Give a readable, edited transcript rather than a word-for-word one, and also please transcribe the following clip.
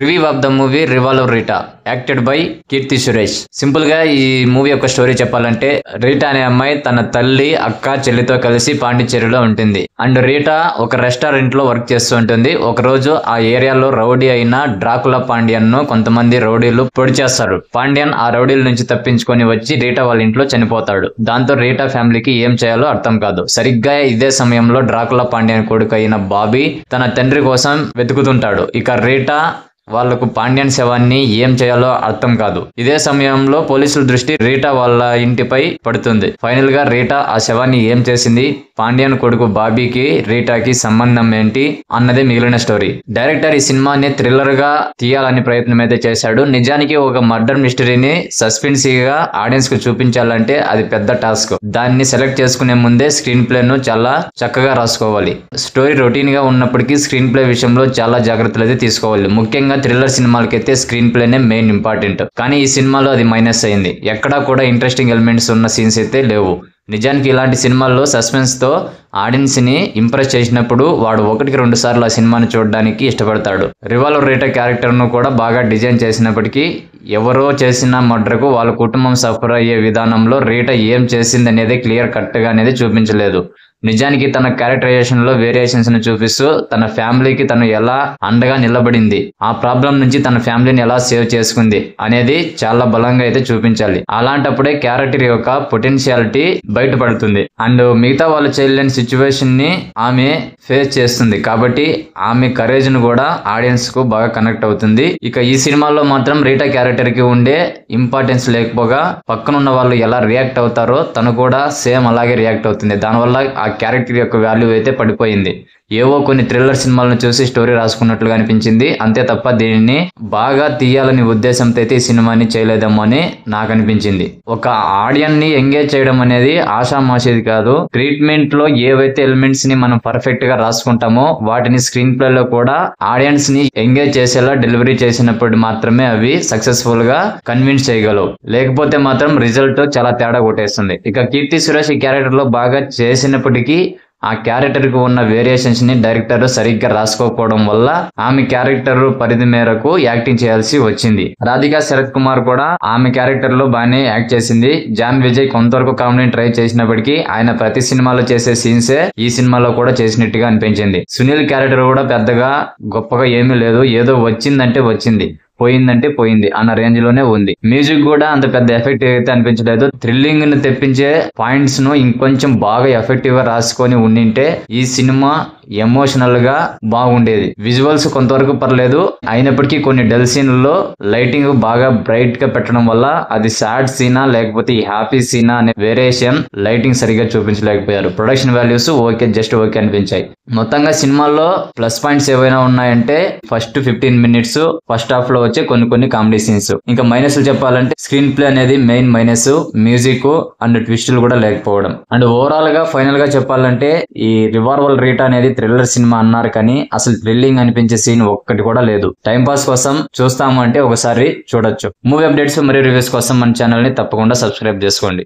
Review of the movie Revolver Rita acted by Keerthy Suresh. Simple గా ఈ movie యొక్క story చెప్పాలంటే, రీటా అనే అమ్మాయి తన తల్లి, అక్క, చెల్లితో కలిసి పాండిచ్చేరిలో ఉంటుంది. అండ్ రీటా ఒక రెస్టారెంట్ లో వర్క్ చేస్తూ ఉంటుంది. ఒక రోజు ఆ ఏరియాలో రౌడీ అయిన డ్రాకులా పాండ్యన్ ను కొంతమంది రౌడీలు పొడి చేస్తారు. పాండ్యన్ ఆ రౌడీల నుంచి తప్పించుకొని వచ్చి రీటా వాళ్ళ ఇంట్లో చనిపోతాడు. దాంతో రీటా ఫ్యామిలీకి ఏం చేయాలో అర్థం కాదు. సరిగ్గా ఇదే సమయంలో డ్రాకులా పాండ్యన్ కొడుకు అయిన బాబీ తన తండ్రి కోసం వెతుకుతుంటాడు. ఇక రీటా వాళ్లకు పాండ్యన్ శవాన్ని ఏం చేయాలో అర్థం కాదు. ఇదే సమయంలో పోలీసుల దృష్టి రీటా వాళ్ళ ఇంటిపై పడుతుంది. ఫైనల్ గా రీటా ఆ శవాన్ని ఏం చేసింది, పాండ్యన్ కొడుకు బాబీకి రీటాకి సంబంధం ఏంటి అన్నదే మిగిలిన స్టోరీ. డైరెక్టర్ ఈ సినిమాని థ్రిల్లర్ గా తీయాలని ప్రయత్నం అయితే చేశాడు. నిజానికి ఒక మర్డర్ మిస్టరీని సస్పెన్సివ్ గా ఆడియన్స్ కు చూపించాలంటే అది పెద్ద టాస్క్. దాన్ని సెలెక్ట్ చేసుకునే ముందే స్క్రీన్ ప్లే ను చాలా చక్కగా రాసుకోవాలి. స్టోరీ రొటీన్ గా ఉన్నప్పటికీ స్క్రీన్ ప్లే విషయంలో చాలా జాగ్రత్తలు అయితే తీసుకోవాలి. ముఖ్యంగా థ్రిల్లర్ సినిమాలకైతే స్క్రీన్ ప్లేనే మెయిన్ ఇంపార్టెంట్. కానీ ఈ సినిమాలో అది మైనస్ అయింది. ఎక్కడా కూడా ఇంట్రెస్టింగ్ ఎలిమెంట్స్ ఉన్న సీన్స్ అయితే లేవు. నిజానికి ఇలాంటి సినిమాల్లో సస్పెన్స్ తో ఆడియన్స్ ని ఇంప్రెస్ చేసినప్పుడు వాడు 1-2 సార్లు ఆ సినిమాని చూడడానికి ఇష్టపడతాడు. రివాల్వర్ రీటా క్యారెక్టర్ ను కూడా బాగా డిజైన్ చేసినప్పటికీ ఎవరో చేసిన మర్డర్కు వాళ్ళ కుటుంబం సఫర్ అయ్యే విధానంలో రీటా ఏం చేసింది అనేది క్లియర్ కట్ గా అనేది చూపించలేదు. నిజానికి తన క్యారెక్టరైజేషన్ లో వేరియేషన్స్ ను చూపిస్తూ తన ఫ్యామిలీకి తను ఎలా అండగా నిలబడింది, ఆ ప్రాబ్లం నుంచి తన ఫ్యామిలీని ఎలా సేవ్ చేసుకుంది అనేది చాలా బలంగా అయితే చూపించాలి. అలాంటప్పుడే క్యారెక్టర్ యొక్క పొటెన్షియాలిటీ బయటపడుతుంది. అండ్ మిగతా వాళ్ళు చేయలేని సిచ్యువేషన్ ని ఆమె ఫేస్ చేస్తుంది. కాబట్టి ఆమె కరేజ్ ను కూడా ఆడియన్స్ కు బాగా కనెక్ట్ అవుతుంది. ఇక ఈ సినిమాలో మాత్రం రీటా క్యారెక్టర్ కి ఉండే ఇంపార్టెన్స్ లేకపోగా పక్కనున్న వాళ్ళు ఎలా రియాక్ట్ అవుతారో తను కూడా సేమ్ అలాగే రియాక్ట్ అవుతుంది. దానివల్ల ఆ క్యారెక్టర్ యొక్క వాల్యూ అయితే పడిపోయింది. ఏవో కొన్ని థ్రిల్లర్ సినిమాలను చూసి స్టోరీ రాసుకున్నట్లుగా అనిపించింది అంతే తప్ప దీనిని బాగా తీయాలని ఉద్దేశంతో అయితే ఈ సినిమాని చేయలేదేమో అని నాకు అనిపించింది. ఒక ఆడియన్స్ ని ఎంగేజ్ చేయడం అనేది ఆషామాషేది కాదు. ట్రీట్మెంట్ లో ఏవైతే ఎలిమెంట్స్ ని మనం పర్ఫెక్ట్ గా రాసుకుంటామో వాటిని స్క్రీన్ ప్లే లో కూడా ఆడియన్స్ ని ఎంగేజ్ చేసేలా డెలివరీ చేసినప్పుడు మాత్రమే అవి సక్సెస్ఫుల్ గా కన్విన్స్ చేయగలవు. లేకపోతే మాత్రం రిజల్ట్ చాలా తేడా కొట్టేస్తుంది. ఇక కీర్తి సురేష్ ఈ క్యారెక్టర్ లో బాగా చేసినప్పటికీ ఆ క్యారెక్టర్ కు ఉన్న వేరియేషన్స్ ని డైరెక్టర్ సరిగ్గా రాసుకోకపోవడం వల్ల ఆమె క్యారెక్టర్ పరిధి మేరకు యాక్టింగ్ చేయాల్సి వచ్చింది. రాధికా శరత్ కుమార్ కూడా ఆమె క్యారెక్టర్ లో బాగానే యాక్ట్ చేసింది. జాన్ విజయ్ కొంతవరకు కామెడీ ట్రై చేసినప్పటికీ ఆయన ప్రతి సినిమాలో చేసే సీన్సే ఈ సినిమాలో కూడా చేసినట్టుగా అనిపించింది. సునీల్ క్యారెక్టర్ కూడా పెద్దగా గొప్పగా ఏమీ లేదు. ఏదో వచ్చిందంటే వచ్చింది, పోయిందంటే పోయింది అన్న రేంజ్ లోనే ఉంది. మ్యూజిక్ కూడా అంత పెద్ద ఎఫెక్టివ్ అయితే అనిపించలేదు. థ్రిల్లింగ్ ని తెప్పించే పాయింట్స్ ను ఇంకొంచెం బాగా ఎఫెక్టివ్ గా రాసుకొని ఉండింటే ఈ సినిమా ఎమోషనల్ గా బాగుండేది. విజువల్స్ కొంతవరకు పర్లేదు, అయినప్పటికీ కొన్ని డల్ సీన్లలో లైటింగ్ బాగా బ్రైట్ గా పెట్టడం వల్ల అది సాడ్ సీనా లేకపోతే హ్యాపీ సీనా అనే వేరియేషన్ లైటింగ్ సరిగా చూపించలేకపోయారు. Production values okay, just okay అనిపించాయి. మొత్తంగా సినిమాలో ప్లస్ పాయింట్స్ ఏవైనా ఉన్నాయంటే ఫస్ట్ 15 minutes ఫస్ట్ హాఫ్ లో వచ్చే కొన్ని కామెడీ సీన్స్. ఇంకా మైనస్లు చెప్పాలంటే స్క్రీన్ ప్లే అనేది మెయిన్ మైనస్, మ్యూజిక్ అండ్ ట్విస్టులు కూడా లేకపోవడం. అండ్ ఓవరాల్ గా ఫైనల్ గా చెప్పాలంటే ఈ రివాల్వర్ రీటా అనేది థ్రిల్లర్ సినిమా అన్నారు కానీ అసలు థ్రిల్లింగ్ అనిపించే సీన్ ఒక్కటి కూడా లేదు. టైం పాస్ కోసం చూస్తాము అంటే ఒకసారి చూడొచ్చు. మూవీ అప్డేట్స్ మరియు రివ్యూస్ కోసం మన ఛానల్ ని తప్పకుండా సబ్స్క్రైబ్ చేసుకోండి.